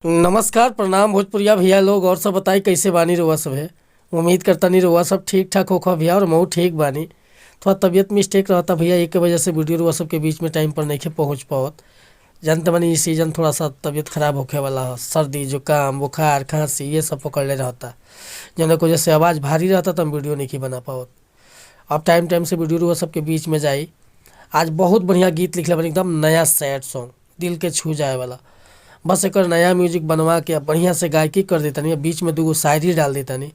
नमस्कार प्रणाम भोजपुरिया भैया लोग और सब बताई कैसे बानी रउआ सब है। उम्मीद करता नहीं रउआ सब ठीक ठाक होखा भैया और मऊ ठीक बानी। थोड़ा तबीयत मिस्टेक रहता भैया, एक के वजह से वीडियो रउआ सब के बीच में टाइम पर नहीं पहुँच पावत। जानते बानी इस सीजन थोड़ा सा तबीयत खराब होखे वाला है, सर्दी जुकाम बुखार खांसी ये सब पकड़ले रहता, जौन की वजह से आवाज़ भारी रहता तो हम वीडियो नहीं बना पावत। अब टाइम टाइम से वीडियो रउआ सब के बीच में जाई। आज बहुत बढ़िया गीत लिखले बानी, एकदम नया सैड सॉन्ग दिल के छू जाए वाला। बस एक नया म्यूजिक बनवा के बढ़िया से गायकी कर देता नहीं, बीच में दूगो शायरी डाल देता नहीं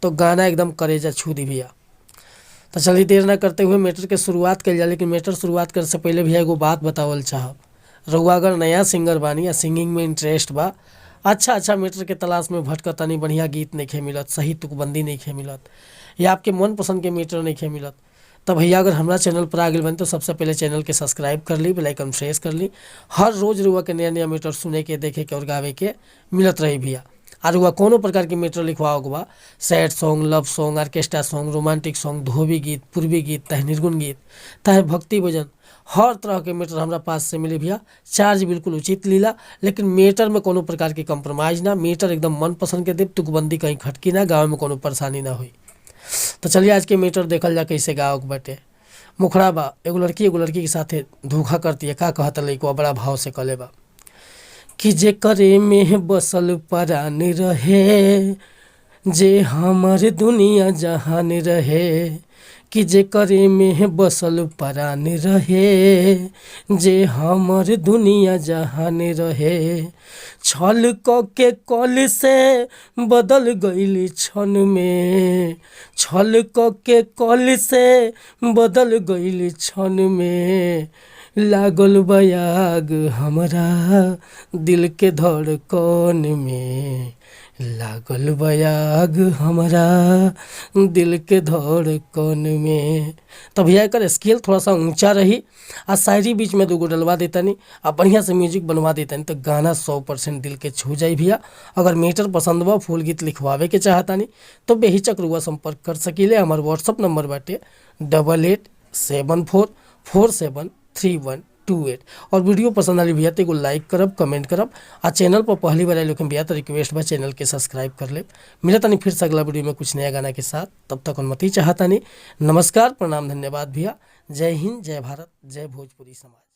तो गाना एकदम करेजा छू दी भैया। तो चलिए देर ना करते हुए मैटर के शुरुआत कर जाए। लेकिन मैटर शुरुआत करे से पहले भैया एगो बात बतावल चाहब। रउआ अगर नया सिंगर बानी या सिंगिंग में इंटरेस्ट बा, अच्छा मैटर के तलाश में भटकतानी, बढ़िया गीत नहीं मिलत, सही तुकबंदी नहीं मिलत, या आपके मन पसंद के मैटर नहीं मिलत, तब भैया अगर हमारा चैनल पर आ गए बन तो सबसे पहले चैनल के सब्सक्राइब कर ली, बेल आइकन प्रेस कर ली। हर रोज़ रुआ के नया नया मैटर सुने के देखे के और गावे के मिलत रही भैया। और रुआ कोनो प्रकार के मैटर लिखवाओ बा, sad song, love song, orchestra song, romantic song, धोबी गीत, पूर्वी गीत, चाहे निर्गुण गीत, चाहे भक्ति भजन, हर तरह के मैटर हमारा पास से मिले भैया। चार्ज बिल्कुल उचित लीला, लेकिन मैटर में कोनो प्रकार की कंप्रोमाइज़ ना। मैटर एकदम मन पसंद के देव, तुकबंदी कहीं खटकी ना, गाँव में कोनो परेशानी ना हुई। तो चलिए आज के मैटर देखल जा कैसे गाँव के बाटे। मुखड़ा बा, एगो लड़की के साथे धोखा करती है। का कहता लइकवा बड़ा भाव से कले बा कि जे करे में बसल परान रहे, जे हमर दुनिया जहान रहे, कि जे करे में बसल परान रहे, जे हमर दुनिया जहान रहे, छल के कल से बदल गइल क्षण में, छल के कल से बदल गइल क्षण में, लागल बयाग हमरा दिल के धड़कन में, लागल बयाग हमरा दिल के धड़कन में। तो भैया एकर स्केल थोड़ा सा ऊंचा रही, आ शायरी बीच में दूगो डलवा देतानी, आ बढ़िया से म्यूजिक बनवा देतानी तो गाना 100% दिल के छू जाई भैया। अगर मैटर पसंद बा, फुल गीत लिखवावे के चाहतानी तो बेहिचक रुआ संपर्क कर सकीले। हमार व्हाट्सअप नंबर बाटे 8874473128। और वीडियो पसंद आई भैया तो एगो लाइक करब, कमेंट करब, आ चैनल पर पहली बार आए लोग भैया तो रिक्वेस्ट बा चैनल के सब्सक्राइब कर ले। मिलता नहीं फिर से अगला वीडियो में कुछ नया गाना के साथ, तब तक अनुमति चाहता नहीं। नमस्कार प्रणाम धन्यवाद भैया। जय हिंद, जय भारत, जय भोजपुरी समाज।